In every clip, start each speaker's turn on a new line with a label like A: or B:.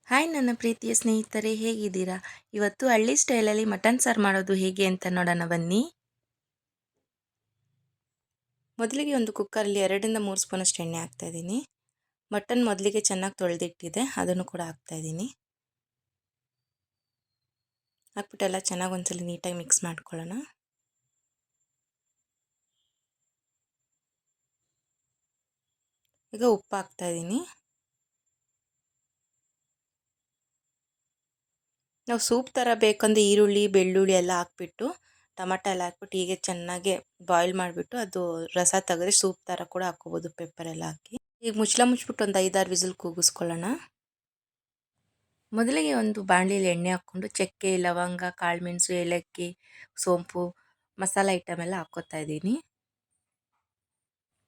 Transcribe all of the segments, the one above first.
A: Hi ನನ್ನ ಪ್ರೀತಿಯ ಸ್ನೇಹಿತರೆ, ಹೇಗಿದ್ದೀರಾ? ಇವತ್ತು ಹಳ್ಳಿ ಸ್ಟೈಲಲ್ಲಿ ಮಟನ್ ಸಾರು ಮಾಡೋದು ಹೇಗೆ ಅಂತ ನೋಡೋಣ ಬನ್ನಿ. ಮೊದಲಿಗೆ ಒಂದು ಕುಕ್ಕರಲ್ಲಿ 2 ರಿಂದ 3 ಸ್ಪೂನಷ್ಟು ಎಣ್ಣೆ ಹಾಕ್ತಾಯಿದ್ದೀನಿ. ಮಟನ್ ಮೊದಲಿಗೆ ಚೆನ್ನಾಗಿ ತೊಳೆದಿಟ್ಟಿದೆ, ಅದನ್ನು ಕೂಡ ಹಾಕ್ತಾಯಿದ್ದೀನಿ. ಹಾಕ್ಬಿಟ್ಟೆಲ್ಲ ಚೆನ್ನಾಗಿ ಒಂದ್ಸಲ ನೀಟಾಗಿ ಮಿಕ್ಸ್ ಮಾಡ್ಕೊಳ್ಳೋಣ. ಈಗ ಉಪ್ಪು ಹಾಕ್ತಾಯಿದ್ದೀನಿ. ನಾವು ಸೂಪ್ ಥರ ಬೇಕಂದರೆ ಈರುಳ್ಳಿ ಬೆಳ್ಳುಳ್ಳಿ ಎಲ್ಲ ಹಾಕ್ಬಿಟ್ಟು ಟೊಮೆಟೊ ಎಲ್ಲ ಹಾಕ್ಬಿಟ್ಟು ಹೀಗೆ ಚೆನ್ನಾಗಿ ಬಾಯ್ಲ್ ಮಾಡಿಬಿಟ್ಟು ಅದು ರಸ ತೆಗೆದ್ರೆ ಸೂಪ್ ಥರ ಕೂಡ ಹಾಕ್ಕೋಬೋದು, ಪೆಪ್ಪರ್ ಎಲ್ಲ ಹಾಕಿ. ಈಗ ಮುಚ್ಚಿಬಿಟ್ಟು ಒಂದು 5-6 ವಿಸಿಲ್ ಕೂಗಿಸ್ಕೊಳ್ಳೋಣ. ಮೊದಲಿಗೆ ಒಂದು ಬಾಣಲಿಯಲ್ಲಿ ಎಣ್ಣೆ ಹಾಕ್ಕೊಂಡು ಚಕ್ಕೆ, ಲವಂಗ, ಕಾಳುಮೆಣಸು, ಏಲಕ್ಕಿ, ಸೋಂಪು, ಮಸಾಲೆ ಐಟಮ್ ಎಲ್ಲ ಹಾಕ್ಕೋತಾ ಇದ್ದೀನಿ.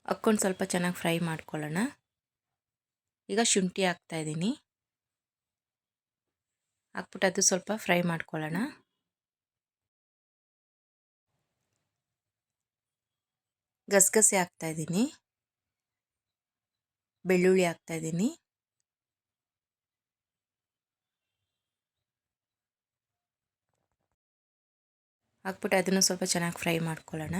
A: ಹಾಕ್ಕೊಂಡು ಸ್ವಲ್ಪ ಚೆನ್ನಾಗಿ ಫ್ರೈ ಮಾಡ್ಕೊಳ್ಳೋಣ. ಈಗ ಶುಂಠಿ ಹಾಕ್ತಾಯಿದ್ದೀನಿ. ಹಾಕ್ಬಿಟ್ಟು ಅದು ಸ್ವಲ್ಪ ಫ್ರೈ ಮಾಡ್ಕೊಳ್ಳೋಣ. ಗಸಗಸೆ ಹಾಕ್ತಾಯಿದ್ದೀನಿ. ಬೆಳ್ಳುಳ್ಳಿ ಹಾಕ್ತಾಯಿದ್ದೀನಿ. ಹಾಕ್ಬಿಟ್ಟು ಅದನ್ನು ಸ್ವಲ್ಪ ಚೆನ್ನಾಗಿ ಫ್ರೈ ಮಾಡ್ಕೊಳ್ಳೋಣ.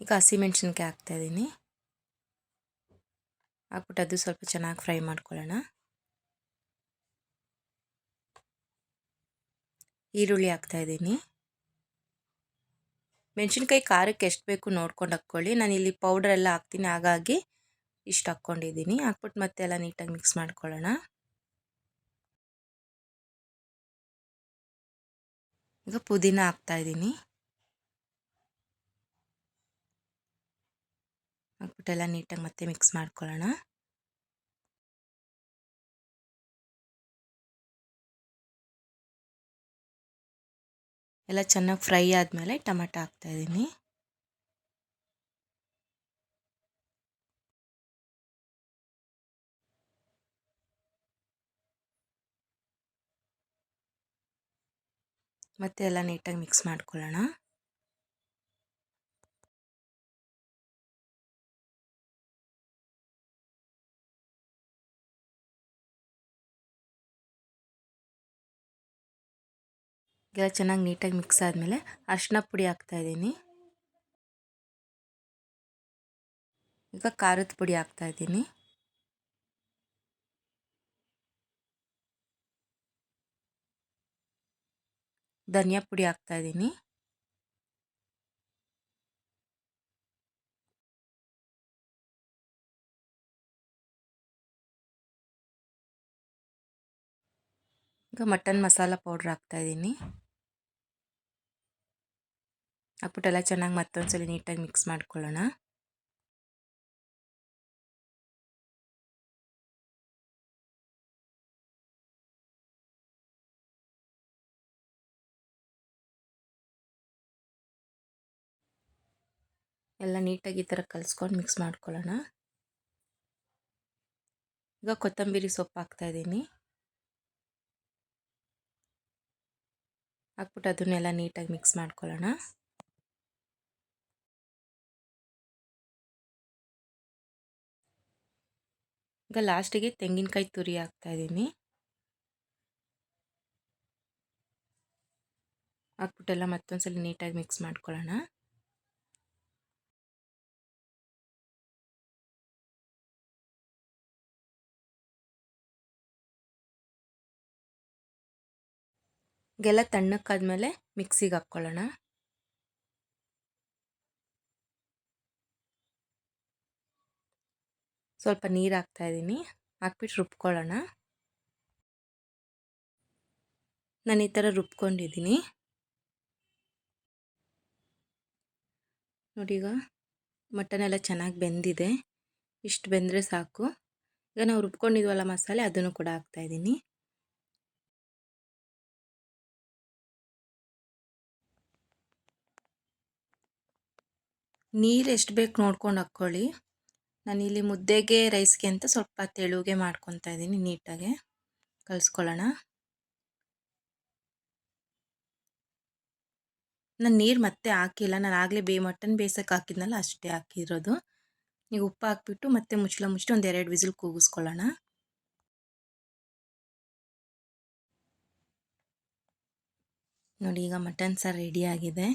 A: ಈಗ ಹಸಿಮೆಣ್ಸಿನ್ಕಾಯಿ ಹಾಕ್ತಾಯಿದ್ದೀನಿ. ಹಾಕ್ಬಿಟ್ಟು ಅದು ಸ್ವಲ್ಪ ಚೆನ್ನಾಗಿ ಫ್ರೈ ಮಾಡ್ಕೊಳ್ಳೋಣ. ಈರುಳ್ಳಿ ಹಾಕ್ತಾಯಿದ್ದೀನಿ. ಮೆಣಸಿನ್ಕಾಯಿ ಖಾರಕ್ಕೆ ಎಷ್ಟು ಬೇಕು ನೋಡ್ಕೊಂಡು ಹಾಕ್ಕೊಳ್ಳಿ. ನಾನಿಲ್ಲಿ ಪೌಡರ್ ಎಲ್ಲ ಹಾಕ್ತೀನಿ, ಹಾಗಾಗಿ ಇಷ್ಟು ಹಾಕ್ಕೊಂಡಿದ್ದೀನಿ. ಹಾಕ್ಬಿಟ್ಟು ಮತ್ತೆ ಎಲ್ಲ ನೀಟಾಗಿ ಮಿಕ್ಸ್ ಮಾಡ್ಕೊಳ್ಳೋಣ. ಈಗ ಪುದೀನ ಹಾಕ್ತಾಯಿದ್ದೀನಿ. ಹಾಕ್ಬಿಟ್ಟೆಲ್ಲ ನೀಟಾಗಿ ಮತ್ತೆ ಮಿಕ್ಸ್ ಮಾಡ್ಕೊಳ್ಳೋಣ. ಎಲ್ಲ ಚೆನ್ನಾಗಿ ಫ್ರೈ ಆದಮೇಲೆ ಟೊಮೆಟೊ ಹಾಕ್ತಾಯಿದ್ದೀನಿ. ಮತ್ತೆ ಎಲ್ಲ ನೀಟಾಗಿ ಮಿಕ್ಸ್ ಮಾಡ್ಕೊಳ್ಳೋಣ. ಎಲ್ಲ ಚೆನ್ನಾಗಿ ನೀಟಾಗಿ ಮಿಕ್ಸ್ ಆದಮೇಲೆ ಅರಿಶಿನ ಪುಡಿ ಹಾಕ್ತಾಯಿದ್ದೀನಿ. ಈಗ ಖಾರದ ಪುಡಿ ಹಾಕ್ತಾಯಿದ್ದೀನಿ. ಧನಿಯಾ ಪುಡಿ ಹಾಕ್ತಾಯಿದ್ದೀನಿ. ಈಗ ಮಟನ್ ಮಸಾಲ ಪೌಡ್ರ್ ಹಾಕ್ತಾಯಿದ್ದೀನಿ. ಹಾಕ್ಬಿಟ್ಟೆಲ್ಲ ಚೆನ್ನಾಗಿ ಮತ್ತೊಂದ್ಸಲ ನೀಟಾಗಿ ಮಿಕ್ಸ್ ಮಾಡ್ಕೊಳ್ಳೋಣ. ಎಲ್ಲ ನೀಟಾಗಿ ಈ ಥರ ಕಲಿಸ್ಕೊಂಡು ಮಿಕ್ಸ್ ಮಾಡ್ಕೊಳ್ಳೋಣ. ಈಗ ಕೊತ್ತಂಬರಿ ಸೊಪ್ಪು ಹಾಕ್ತಾಯಿದ್ದೀನಿ. ಹಾಕ್ಬಿಟ್ಟು ಅದನ್ನೆಲ್ಲ ನೀಟಾಗಿ ಮಿಕ್ಸ್ ಮಾಡ್ಕೊಳ್ಳೋಣ. ಈಗ ಲಾಸ್ಟಿಗೆ ತೆಂಗಿನಕಾಯಿ ತುರಿ ಹಾಕ್ತಾಯಿದ್ದೀನಿ. ಹಾಕ್ಬಿಟ್ಟೆಲ್ಲ ಮತ್ತೊಂದ್ಸಲ ನೀಟಾಗಿ ಮಿಕ್ಸ್ ಮಾಡ್ಕೊಳ್ಳೋಣ. ಈಗೆಲ್ಲ ತಣ್ಣಕ್ಕಾದ್ಮೇಲೆ ಮಿಕ್ಸಿಗೆ ಹಾಕ್ಕೊಳ್ಳೋಣ. ಸ್ವಲ್ಪ ನೀರು ಹಾಕ್ತಾಯಿದ್ದೀನಿ. ಹಾಕ್ಬಿಟ್ಟು ರುಬ್ಕೊಳ್ಳೋಣ. ನಾನು ಈ ಥರ ರುಬ್ಕೊಂಡಿದ್ದೀನಿ ನೋಡಿ. ಈಗ ಮಟನ್ ಎಲ್ಲ ಚೆನ್ನಾಗಿ ಬೆಂದಿದೆ. ಇಷ್ಟು ಬೆಂದರೆ ಸಾಕು. ಈಗ ನಾವು ರುಬ್ಕೊಂಡಿದ್ವಲ್ಲ ಮಸಾಲೆ, ಅದನ್ನು ಕೂಡ ಹಾಕ್ತಾಯಿದ್ದೀನಿ. ನೀರು ಎಷ್ಟು ಬೇಕು ನೋಡ್ಕೊಂಡು ಹಾಕ್ಕೊಳ್ಳಿ. ನಾನಿಲ್ಲಿ ಮುದ್ದೆಗೆ ರೈಸ್ಗೆ ಅಂತ ಸ್ವಲ್ಪ ತೆಳುಗೆ ಮಾಡ್ಕೊತಾ ಇದ್ದೀನಿ. ನೀಟಾಗೆ ಕಲಿಸ್ಕೊಳ್ಳೋಣ. ನಾನು ನೀರು ಮತ್ತೆ ಹಾಕಿಲ್ಲ, ನಾನು ಆಗಲೇ ಮಟನ್ ಬೇಯಿಸೋಕೆ ಹಾಕಿದ್ನಲ್ಲ ಅಷ್ಟೇ ಹಾಕಿರೋದು. ಈಗ ಉಪ್ಪು ಹಾಕ್ಬಿಟ್ಟು ಮತ್ತೆ ಮುಚ್ಚಿ ಒಂದು 2 ವಿಸಿಲ್ ಕೂಗಿಸ್ಕೊಳ್ಳೋಣ. ನೋಡಿ ಈಗ ಮಟನ್ ಸಾರು ರೆಡಿಯಾಗಿದೆ.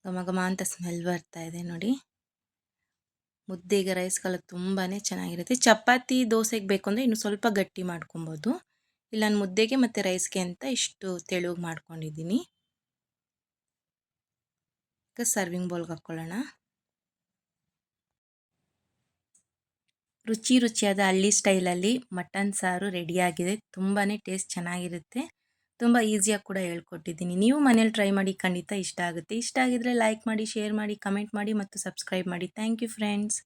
A: ಘಮ ಘಮ ಅಂತ ಸ್ಮೆಲ್ ಬರ್ತಾ ಇದೆ ನೋಡಿ. ಮುದ್ದೆಗೆ ರೈಸ್ಗೆಲ್ಲ ತುಂಬಾ ಚೆನ್ನಾಗಿರುತ್ತೆ. ಚಪಾತಿ ದೋಸೆಗೆ ಬೇಕು ಅಂದರೆ ಇನ್ನು ಸ್ವಲ್ಪ ಗಟ್ಟಿ ಮಾಡ್ಕೊಬೋದು. ಇಲ್ಲ ನಾನು ಮುದ್ದೆಗೆ ಮತ್ತು ರೈಸ್ಗೆ ಅಂತ ಇಷ್ಟು ತೆಳುಗೆ ಮಾಡ್ಕೊಂಡಿದ್ದೀನಿ. ಈಗ ಸರ್ವಿಂಗ್ ಬೌಲ್ಗೆ ಹಾಕ್ಕೊಳ್ಳೋಣ. ರುಚಿಯಾದ ಹಳ್ಳಿ ಸ್ಟೈಲಲ್ಲಿ ಮಟನ್ ಸಾರು ರೆಡಿಯಾಗಿದೆ. ತುಂಬಾ ಟೇಸ್ಟ್ ಚೆನ್ನಾಗಿರುತ್ತೆ. ತುಂಬ ಈಸಿಯಾಗಿ ಕೂಡ ಹೇಳ್ಕೊಟ್ಟಿದ್ದೀನಿ. ನೀವು ಮನೇಲಿ ಟ್ರೈ ಮಾಡಿ, ಖಂಡಿತ ಇಷ್ಟ ಆಗುತ್ತೆ. ಇಷ್ಟ ಆಗಿದ್ರೆ ಲೈಕ್ ಮಾಡಿ, ಶೇರ್ ಮಾಡಿ, ಕಮೆಂಟ್ ಮಾಡಿ ಮತ್ತು ಸಬ್ಸ್ಕ್ರೈಬ್ ಮಾಡಿ. Thank you friends.